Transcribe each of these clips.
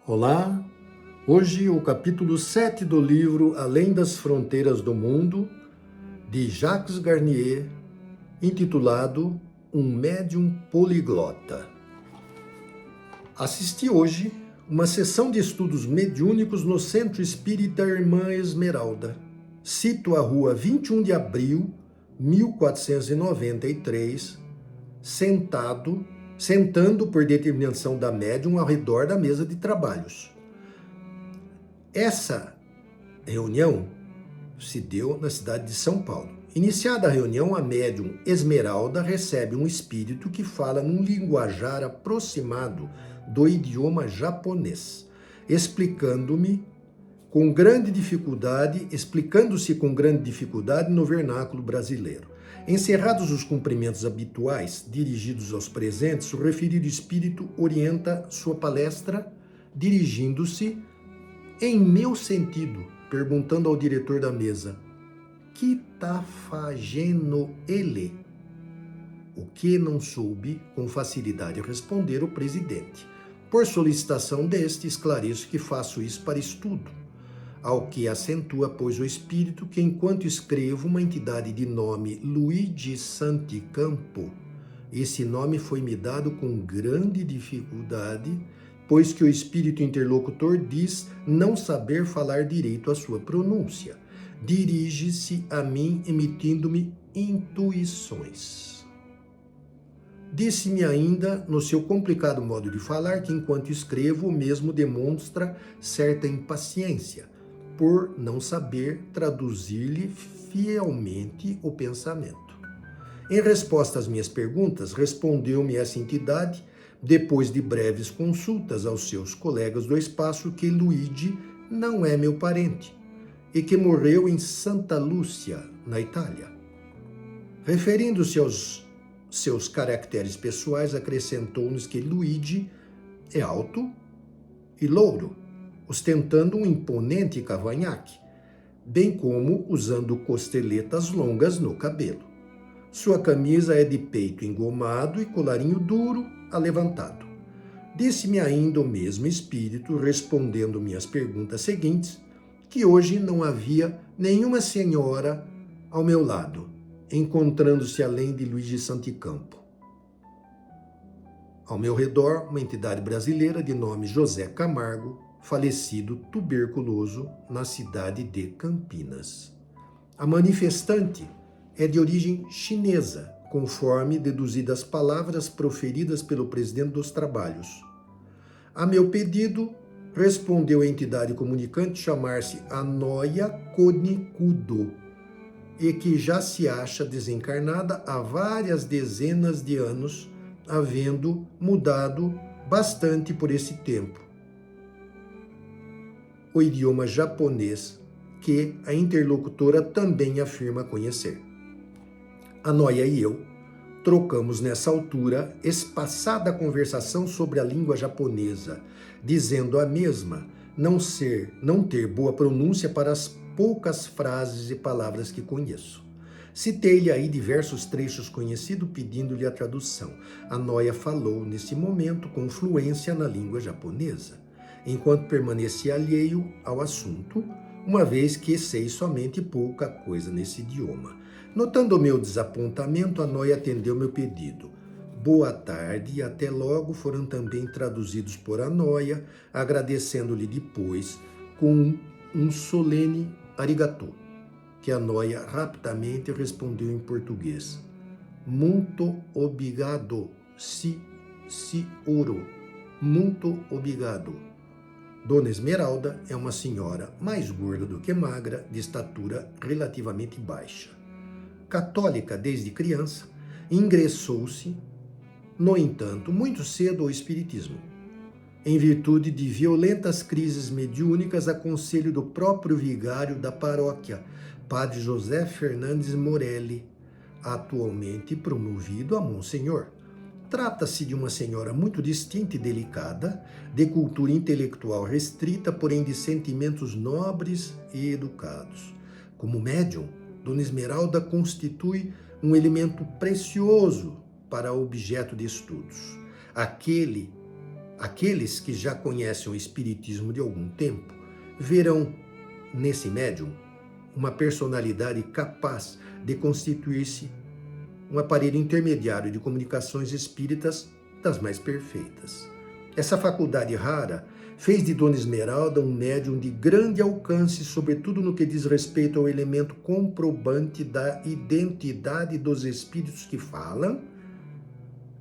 Olá, hoje o capítulo 7 do livro Além das Fronteiras do Mundo, de Jacques Garnier, intitulado Um Médium Poliglota. Assisti hoje uma sessão de estudos mediúnicos no Centro Espírita Irmã Esmeralda. Cito a rua 21 de abril, 1493, sentando por determinação da médium ao redor da mesa de trabalhos. Essa reunião se deu na cidade de São Paulo. Iniciada a reunião, a médium Esmeralda recebe um espírito que fala num linguajar aproximado do idioma japonês, explicando-se com grande dificuldade no vernáculo brasileiro. Encerrados os cumprimentos habituais dirigidos aos presentes, o referido espírito orienta sua palestra dirigindo-se em meu sentido, perguntando ao diretor da mesa: "Que tá fazendo ele?" O que não soube com facilidade responder o presidente. Por solicitação deste, esclareço que faço isso para estudo. Ao que acentua, pois, o espírito que, enquanto escrevo uma entidade de nome Luigi Santicampo, esse nome foi-me dado com grande dificuldade, pois que o espírito interlocutor diz não saber falar direito a sua pronúncia. Dirige-se a mim emitindo-me intuições. Disse-me ainda, no seu complicado modo de falar, que enquanto escrevo, o mesmo demonstra certa impaciência, por não saber traduzir-lhe fielmente o pensamento. Em resposta às minhas perguntas, respondeu-me essa entidade, depois de breves consultas aos seus colegas do espaço, que Luigi não é meu parente e que morreu em Santa Lúcia, na Itália. Referindo-se aos seus caracteres pessoais, acrescentou-nos que Luigi é alto e louro, ostentando um imponente cavanhaque, bem como usando costeletas longas no cabelo. Sua camisa é de peito engomado e colarinho duro alevantado. Disse-me ainda o mesmo espírito, respondendo minhas perguntas seguintes, que hoje não havia nenhuma senhora ao meu lado, encontrando-se além de Luigi Santicampo. Ao meu redor, uma entidade brasileira de nome José Camargo, falecido tuberculoso na cidade de Campinas. A manifestante é de origem chinesa, conforme deduzidas palavras proferidas pelo presidente dos trabalhos. A meu pedido, respondeu a entidade comunicante chamar-se Anoya Konikudo e que já se acha desencarnada há várias dezenas de anos, havendo mudado bastante por esse tempo o idioma japonês, que a interlocutora também afirma conhecer. A Noia e eu trocamos nessa altura espaçada conversação sobre a língua japonesa, dizendo a mesma não ter boa pronúncia para as poucas frases e palavras que conheço. Citei-lhe aí diversos trechos conhecidos, pedindo-lhe a tradução. A Noia falou, nesse momento, com fluência na língua japonesa, enquanto permanecia alheio ao assunto, uma vez que sei somente pouca coisa nesse idioma. Notando o meu desapontamento, a Noia atendeu meu pedido. Boa tarde e até logo foram também traduzidos por a Noia, agradecendo-lhe depois com um solene arigatô, que a Noia rapidamente respondeu em português. Muito obrigado, senhor. Muito obrigado. Dona Esmeralda é uma senhora mais gorda do que magra, de estatura relativamente baixa. Católica desde criança, ingressou-se, no entanto, muito cedo ao espiritismo. Em virtude de violentas crises mediúnicas, a conselho do próprio vigário da paróquia, Padre José Fernandes Morelli, atualmente promovido a Monsenhor. Trata-se de uma senhora muito distinta e delicada, de cultura intelectual restrita, porém de sentimentos nobres e educados. Como médium, Dona Esmeralda constitui um elemento precioso para objeto de estudos. Aquele Aqueles que já conhecem o espiritismo de algum tempo verão nesse médium uma personalidade capaz de constituir-se um aparelho intermediário de comunicações espíritas das mais perfeitas. Essa faculdade rara fez de Dona Esmeralda um médium de grande alcance, sobretudo no que diz respeito ao elemento comprobante da identidade dos espíritos que falam,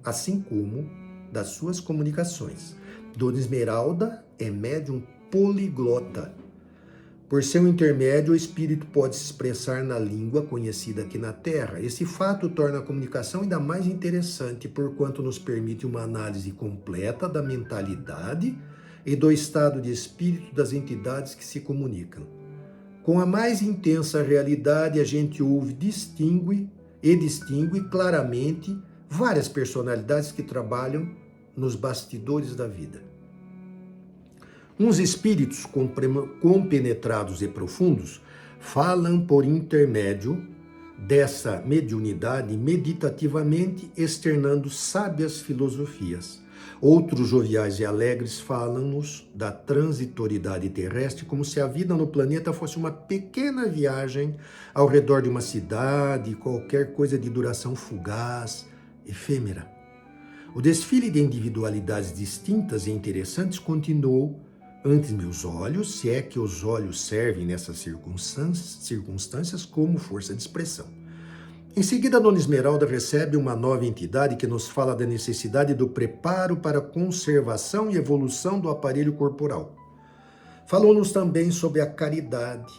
assim como das suas comunicações. Dona Esmeralda é médium poliglota. Por seu intermédio, o espírito pode se expressar na língua conhecida aqui na Terra. Esse fato torna a comunicação ainda mais interessante, porquanto nos permite uma análise completa da mentalidade e do estado de espírito das entidades que se comunicam. Com a mais intensa realidade, a gente ouve, distingue claramente várias personalidades que trabalham nos bastidores da vida. Uns espíritos compenetrados e profundos falam por intermédio dessa mediunidade meditativamente, externando sábias filosofias. Outros joviais e alegres falam-nos da transitoriedade terrestre, como se a vida no planeta fosse uma pequena viagem ao redor de uma cidade, qualquer coisa de duração fugaz, efêmera. O desfile de individualidades distintas e interessantes continuou ante meus olhos, se é que os olhos servem nessas circunstâncias como força de expressão. Em seguida, a Dona Esmeralda recebe uma nova entidade que nos fala da necessidade do preparo para a conservação e evolução do aparelho corporal. Falou-nos também sobre a caridade,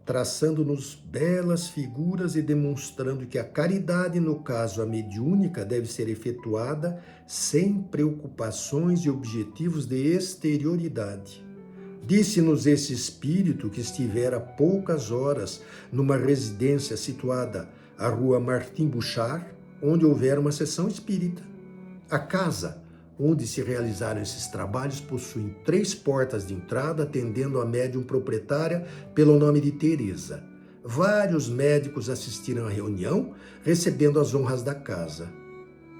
traçando-nos belas figuras e demonstrando que a caridade, no caso a mediúnica, deve ser efetuada sem preocupações e objetivos de exterioridade. Disse-nos esse espírito que estivera poucas horas numa residência situada à rua Martim Bouchard, onde houvera uma sessão espírita. A casa onde se realizaram esses trabalhos possui 3 portas de entrada, atendendo a médium proprietária pelo nome de Teresa. Vários médicos assistiram à reunião, recebendo as honras da casa.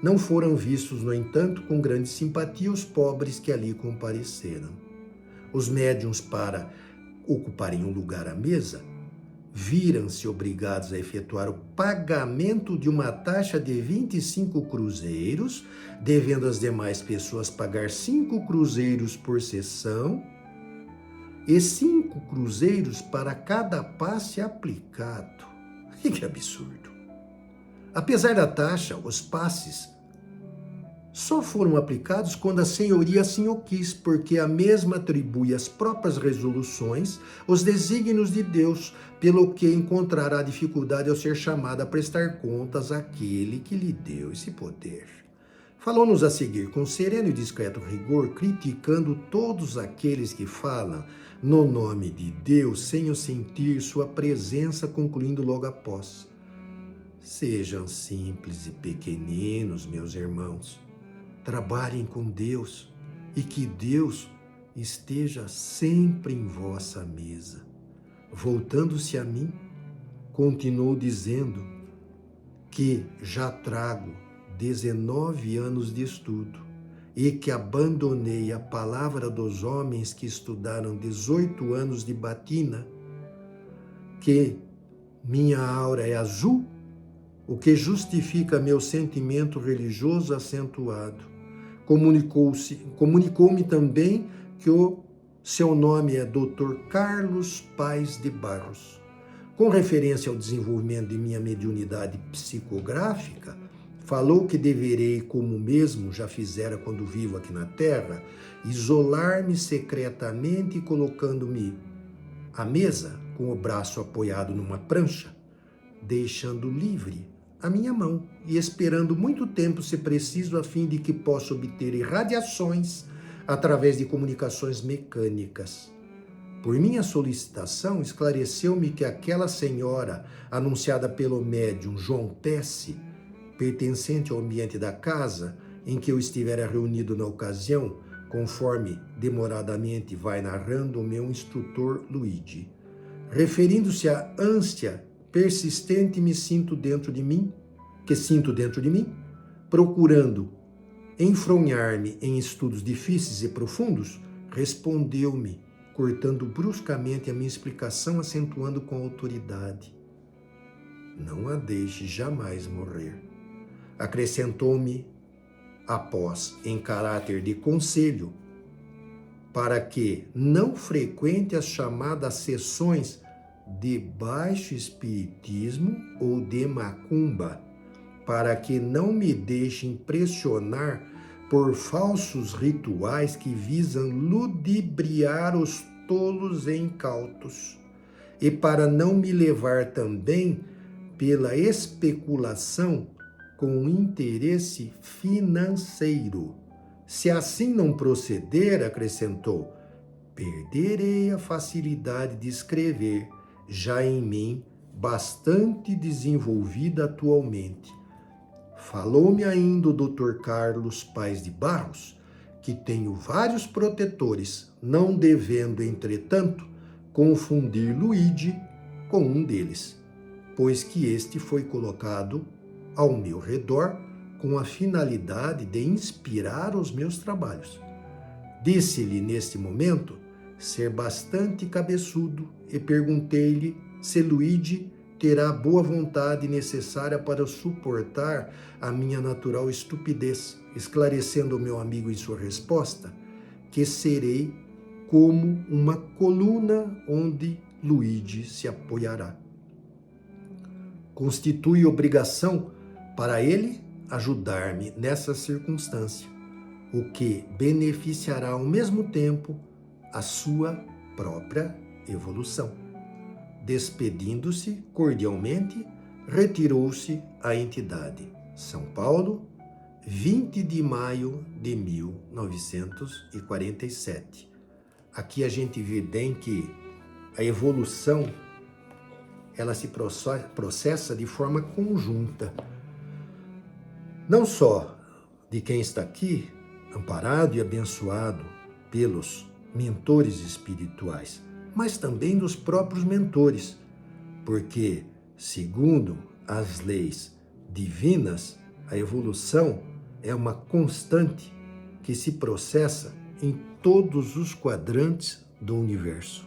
Não foram vistos, no entanto, com grande simpatia os pobres que ali compareceram. Os médiuns, para ocuparem um lugar à mesa, viram-se obrigados a efetuar o pagamento de uma taxa de 25 cruzeiros, devendo as demais pessoas pagar 5 cruzeiros por sessão e 5 cruzeiros para cada passe aplicado. Que absurdo! Apesar da taxa, os passes só foram aplicados quando a senhoria assim o quis, porque a mesma atribui às próprias resoluções os desígnios de Deus, pelo que encontrará dificuldade ao ser chamada a prestar contas àquele que lhe deu esse poder. Falou-nos a seguir com sereno e discreto rigor, criticando todos aqueles que falam no nome de Deus sem o sentir sua presença, concluindo logo após: sejam simples e pequeninos, meus irmãos. Trabalhem com Deus e que Deus esteja sempre em vossa mesa. Voltando-se a mim, continuou dizendo que já trago 19 anos de estudo e que abandonei a palavra dos homens que estudaram 18 anos de batina, que minha aura é azul, o que justifica meu sentimento religioso acentuado. Comunicou-me também que o seu nome é Dr. Carlos Paes de Barros. Com referência ao desenvolvimento de minha mediunidade psicográfica, falou que deverei, como mesmo já fizera quando vivo aqui na Terra, isolar-me secretamente colocando-me à mesa com o braço apoiado numa prancha, deixando livre a minha mão e esperando muito tempo, se preciso, a fim de que possa obter irradiações através de comunicações mecânicas. Por minha solicitação, esclareceu-me que aquela senhora, anunciada pelo médium João Pesce, pertencente ao ambiente da casa em que eu estivera reunido na ocasião, conforme demoradamente vai narrando o meu instrutor Luigi, referindo-se à ânsia persistente que sinto dentro de mim, procurando enfronhar-me em estudos difíceis e profundos, respondeu-me, cortando bruscamente a minha explicação, acentuando com autoridade: não a deixe jamais morrer. Acrescentou-me, após, em caráter de conselho, para que não frequente as chamadas sessões de baixo espiritismo ou de macumba, para que não me deixe impressionar por falsos rituais que visam ludibriar os tolos e incautos, e para não me levar também pela especulação com interesse financeiro. Se assim não proceder, acrescentou, perderei a facilidade de escrever, já em mim bastante desenvolvida atualmente. Falou-me ainda o Dr. Carlos Paes de Barros, que tenho vários protetores, não devendo, entretanto, confundir Luigi com um deles, pois que este foi colocado ao meu redor com a finalidade de inspirar os meus trabalhos. Disse-lhe, neste momento, ser bastante cabeçudo e perguntei-lhe se Luigi terá a boa vontade necessária para suportar a minha natural estupidez, esclarecendo ao meu amigo em sua resposta que serei como uma coluna onde Luigi se apoiará. Constitui obrigação para ele ajudar-me nessa circunstância, o que beneficiará ao mesmo tempo a sua própria evolução. Despedindo-se cordialmente, retirou-se a entidade. São Paulo, 20 de maio de 1947. Aqui a gente vê bem que a evolução ela se processa de forma conjunta. Não só de quem está aqui, amparado e abençoado pelos mentores espirituais, mas também dos próprios mentores, porque, segundo as leis divinas, a evolução é uma constante que se processa em todos os quadrantes do universo.